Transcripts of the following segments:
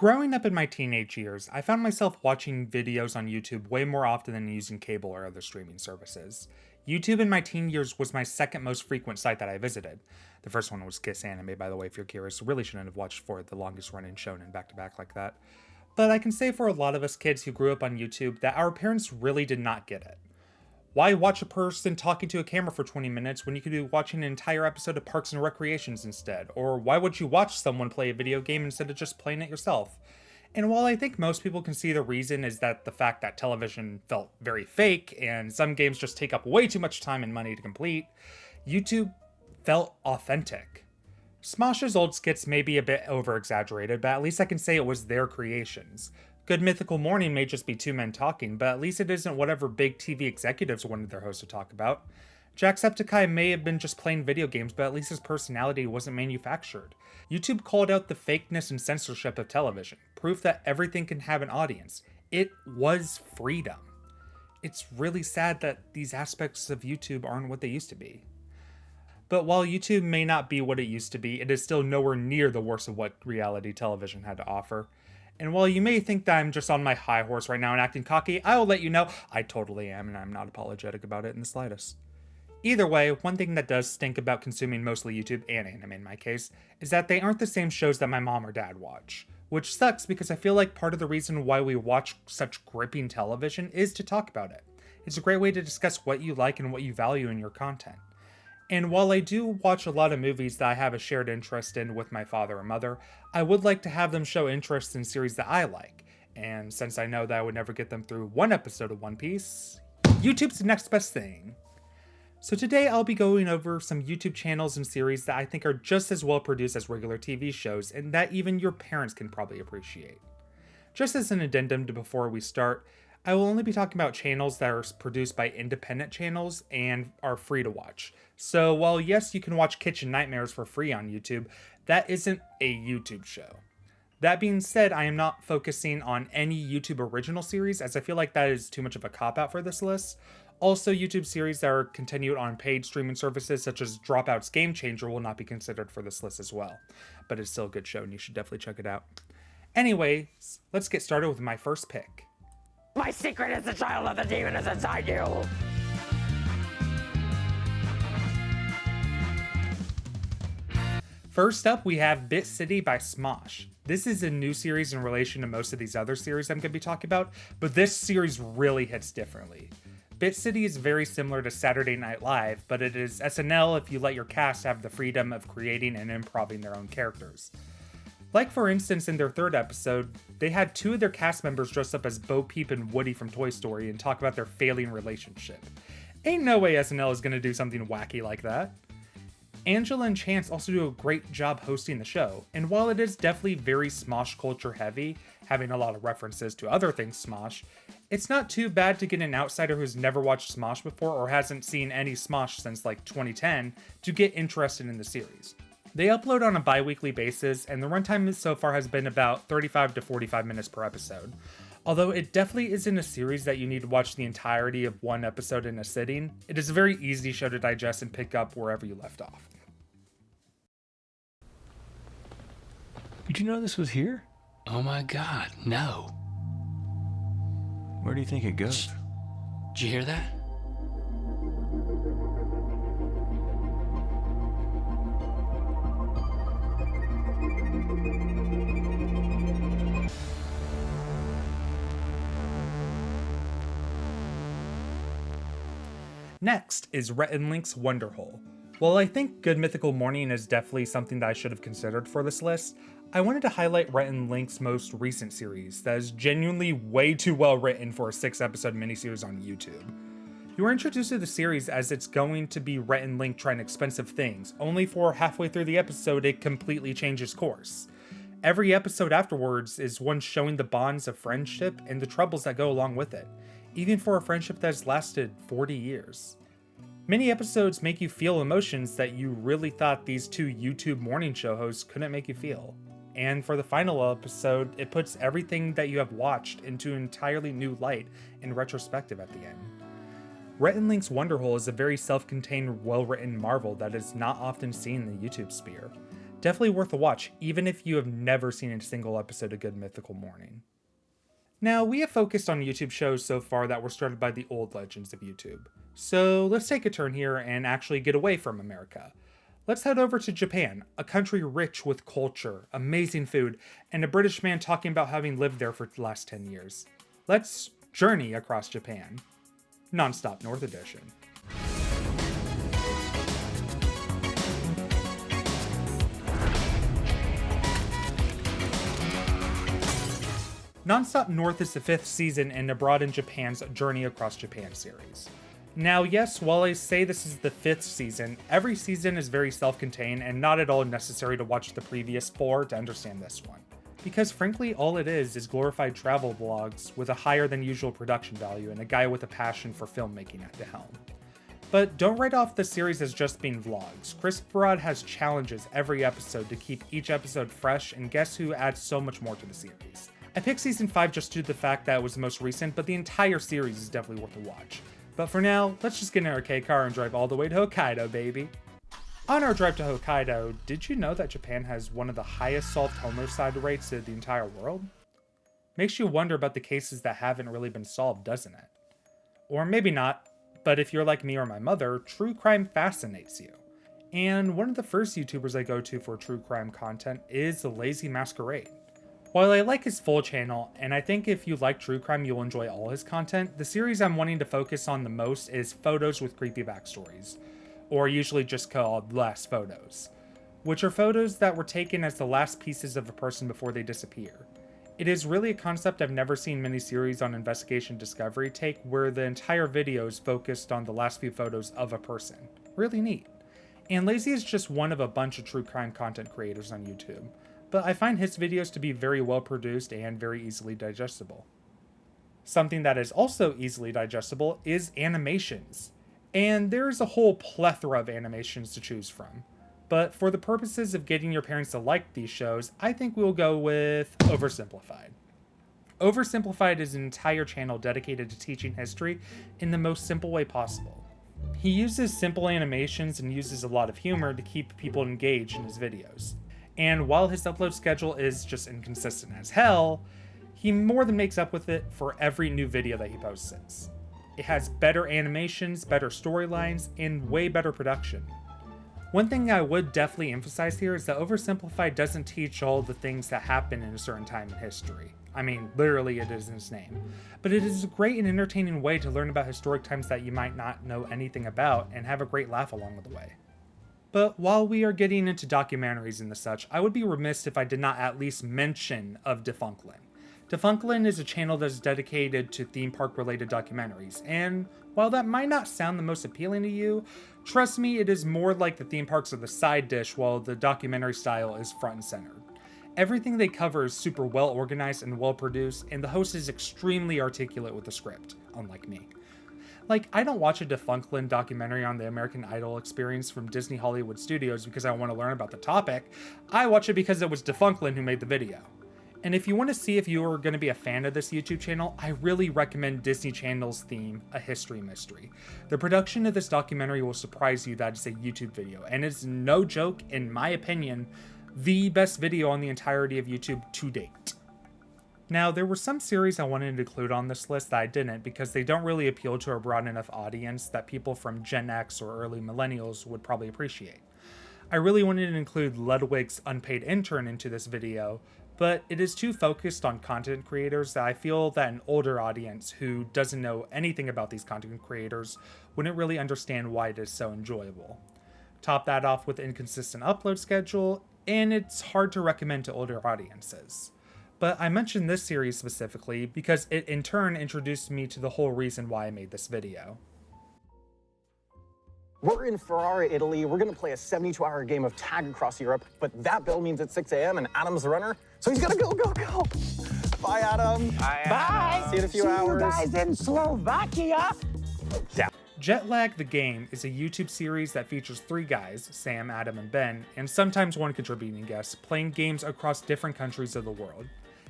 Growing up in my teenage years, I found myself watching videos on YouTube way more often than using cable or other streaming services. YouTube in my teen years was my second most frequent site that I visited. The first one was Kiss Anime, by the way, if you're curious. Really shouldn't have watched for the longest running shonen back to back like that. But I can say for a lot of us kids who grew up on YouTube that our parents really did not get it. Why watch a person talking to a camera for 20 minutes when you could be watching an entire episode of Parks and Recreations instead? Or why would you watch someone play a video game instead of just playing it yourself? And while I think most people can see the reason is that the fact that television felt very fake and some games just take up way too much time and money to complete, YouTube felt authentic. Smosh's old skits may be a bit over-exaggerated, but at least I can say it was their creations. Good Mythical Morning may just be two men talking, but at least it isn't whatever big TV executives wanted their host to talk about. Jacksepticeye may have been just playing video games, but at least his personality wasn't manufactured. YouTube called out the fakeness and censorship of television, proof that everything can have an audience. It was freedom. It's really sad that these aspects of YouTube aren't what they used to be. But while YouTube may not be what it used to be, it is still nowhere near the worst of what reality television had to offer. And while you may think that I'm just on my high horse right now and acting cocky, I will let you know I totally am, and I'm not apologetic about it in the slightest. Either way, one thing that does stink about consuming mostly YouTube and anime in my case, is that they aren't the same shows that my mom or dad watch. Which sucks because I feel like part of the reason why we watch such gripping television is to talk about it. It's a great way to discuss what you like and what you value in your content. And while I do watch a lot of movies that I have a shared interest in with my father and mother, I would like to have them show interest in series that I like. And since I know that I would never get them through one episode of One Piece, YouTube's the next best thing. So today I'll be going over some YouTube channels and series that I think are just as well produced as regular TV shows and that even your parents can probably appreciate. Just as an addendum to before we start, I will only be talking about channels that are produced by independent channels and are free to watch. So while yes, you can watch Kitchen Nightmares for free on YouTube, that isn't a YouTube show. That being said, I am not focusing on any YouTube original series as I feel like that is too much of a cop-out for this list. Also, YouTube series that are continued on paid streaming services such as Dropout's Game Changer will not be considered for this list as well. But it's still a good show and you should definitely check it out. Anyways, let's get started with my first pick. My secret is the child of the demon is inside you! First up, we have Bit City by Smosh. This is a new series in relation to most of these other series I'm going to be talking about, but this series really hits differently. Bit City is very similar to Saturday Night Live, but it is SNL if you let your cast have the freedom of creating and improvising their own characters. Like for instance in their third episode, they had two of their cast members dress up as Bo Peep and Woody from Toy Story and talk about their failing relationship. Ain't no way SNL is going to do something wacky like that. Angela and Chance also do a great job hosting the show, and while it is definitely very Smosh culture heavy, having a lot of references to other things Smosh, it's not too bad to get an outsider who's never watched Smosh before or hasn't seen any Smosh since like 2010 to get interested in the series. They upload on a bi-weekly basis, and the runtime so far has been about 35 to 45 minutes per episode. Although it definitely isn't a series that you need to watch the entirety of one episode in a sitting, it is a very easy show to digest and pick up wherever you left off. Did you know this was here? Oh my god, no. Where do you think it goes? Did you hear that? Next is Rhett and Link's Wonderhole. While I think Good Mythical Morning is definitely something that I should have considered for this list, I wanted to highlight Rhett and Link's most recent series that is genuinely way too well written for a 6-episode miniseries on YouTube. You are introduced to the series as it's going to be Rhett and Link trying expensive things, only for halfway through the episode it completely changes course. Every episode afterwards is one showing the bonds of friendship and the troubles that go along with it, even for a friendship that has lasted 40 years. Many episodes make you feel emotions that you really thought these two YouTube morning show hosts couldn't make you feel. And for the final episode, it puts everything that you have watched into an entirely new light in retrospective at the end. Rhett and Link's Wonderhole is a very self-contained, well-written marvel that is not often seen in the YouTube sphere. Definitely worth a watch, even if you have never seen a single episode of Good Mythical Morning. Now, we have focused on YouTube shows so far that were started by the old legends of YouTube. So let's take a turn here and actually get away from America. Let's head over to Japan, a country rich with culture, amazing food, and a British man talking about having lived there for the last 10 years. Let's journey across Japan. Nonstop North Edition. Nonstop North is the 5th season in Abroad in Japan's Journey Across Japan series. Now, yes, while I say this is the 5th season, every season is very self-contained and not at all necessary to watch the previous 4 to understand this one. Because frankly, all it is glorified travel vlogs with a higher than usual production value and a guy with a passion for filmmaking at the helm. But don't write off the series as just being vlogs. Chris Parrott has challenges every episode to keep each episode fresh, and guess who adds so much more to the series? I picked season 5 just due to the fact that it was the most recent, but the entire series is definitely worth a watch. But for now, let's just get in our K car and drive all the way to Hokkaido, baby. On our drive to Hokkaido, did you know that Japan has one of the highest solved homicide rates in the entire world? Makes you wonder about the cases that haven't really been solved, doesn't it? Or maybe not, but if you're like me or my mother, true crime fascinates you. And one of the first YouTubers I go to for true crime content is the Lazy Masquerade. While I like his full channel, and I think if you like true crime you'll enjoy all his content, the series I'm wanting to focus on the most is Photos with Creepy Backstories, or usually just called Last Photos, which are photos that were taken as the last pieces of a person before they disappear. It is really a concept I've never seen many series on investigation discovery take, where the entire video is focused on the last few photos of a person. Really neat. And Lazy is just one of a bunch of true crime content creators on YouTube, but I find his videos to be very well produced and very easily digestible. Something that is also easily digestible is animations. And there's a whole plethora of animations to choose from. But for the purposes of getting your parents to like these shows, I think we'll go with Oversimplified. Oversimplified is an entire channel dedicated to teaching history in the most simple way possible. He uses simple animations and uses a lot of humor to keep people engaged in his videos. And while his upload schedule is just inconsistent as hell, he more than makes up with it for every new video that he posts since. It has better animations, better storylines, and way better production. One thing I would definitely emphasize here is that Oversimplified doesn't teach all the things that happen in a certain time in history. I mean, literally it is in its name. But it is a great and entertaining way to learn about historic times that you might not know anything about and have a great laugh along the way. But while we are getting into documentaries and the such, I would be remiss if I did not at least mention of Defunctland. Defunctland is a channel that is dedicated to theme park related documentaries, and while that might not sound the most appealing to you, trust me, it is more like the theme parks are the side dish while the documentary style is front and center. Everything they cover is super well organized and well produced, and the host is extremely articulate with the script, unlike me. Like, I don't watch a Defunctland documentary on the American Idol experience from Disney Hollywood Studios because I want to learn about the topic. I watch it because it was Defunctland who made the video. And if you want to see if you are going to be a fan of this YouTube channel, I really recommend Disney Channel's theme, A History Mystery. The production of this documentary will surprise you that it's a YouTube video, and it's no joke, in my opinion, the best video on the entirety of YouTube to date. Now, there were some series I wanted to include on this list that I didn't because they don't really appeal to a broad enough audience that people from Gen X or early millennials would probably appreciate. I really wanted to include Ludwig's Unpaid Intern into this video, but it is too focused on content creators that I feel that an older audience who doesn't know anything about these content creators wouldn't really understand why it is so enjoyable. Top that off with inconsistent upload schedule, and it's hard to recommend to older audiences. But I mentioned this series specifically because it in turn introduced me to the whole reason why I made this video. We're in Ferrara, Italy. We're gonna play a 72-hour game of tag across Europe, but that bell means it's 6 a.m. and Adam's the runner, so he's gotta go. Bye, Adam. Bye. See you in a few hours. See you guys in Slovakia. Jetlag the Game is a YouTube series that features 3 guys, Sam, Adam, and Ben, and sometimes one contributing guest, playing games across different countries of the world.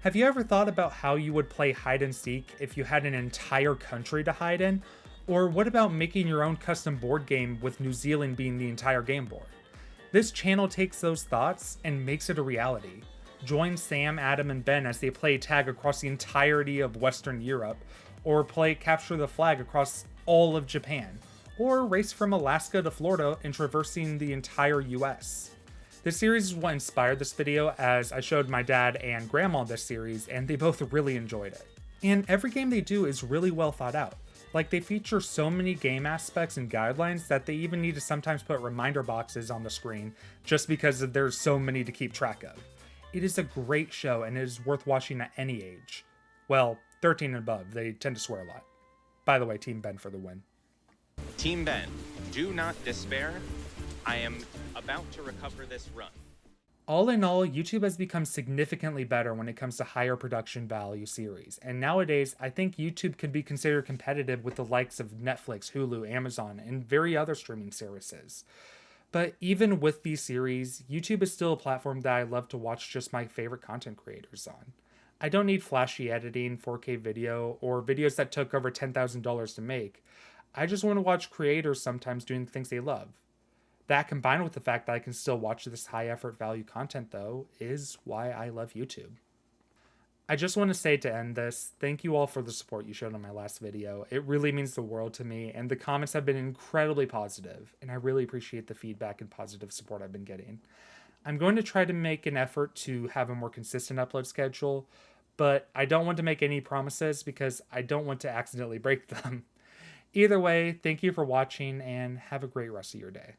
Have you ever thought about how you would play hide and seek if you had an entire country to hide in? Or what about making your own custom board game with New Zealand being the entire game board? This channel takes those thoughts and makes it a reality. Join Sam, Adam, and Ben as they play tag across the entirety of Western Europe, or play capture the flag across all of Japan, or race from Alaska to Florida and traversing the entire US. This series is what inspired this video, as I showed my dad and grandma this series and they both really enjoyed it. And every game they do is really well thought out. Like, they feature so many game aspects and guidelines that they even need to sometimes put reminder boxes on the screen just because there's so many to keep track of. It is a great show and it is worth watching at any age. Well, 13 and above, they tend to swear a lot. By the way, Team Ben for the win. Team Ben, do not despair. I am about to recover this run. All in all, YouTube has become significantly better when it comes to higher production value series, and nowadays I think YouTube could be considered competitive with the likes of Netflix, Hulu, Amazon, and very other streaming services. But even with these series, YouTube is still a platform that I love to watch just my favorite content creators on. I don't need flashy editing, 4K video, or videos that took over $10,000 to make. I just want to watch creators sometimes doing the things they love. That, combined with the fact that I can still watch this high effort value content though, is why I love YouTube. I just want to say to end this, thank you all for the support you showed on my last video. It really means the world to me, and the comments have been incredibly positive, and I really appreciate the feedback and positive support I've been getting. I'm going to try to make an effort to have a more consistent upload schedule, but I don't want to make any promises because I don't want to accidentally break them. Either way, thank you for watching and have a great rest of your day.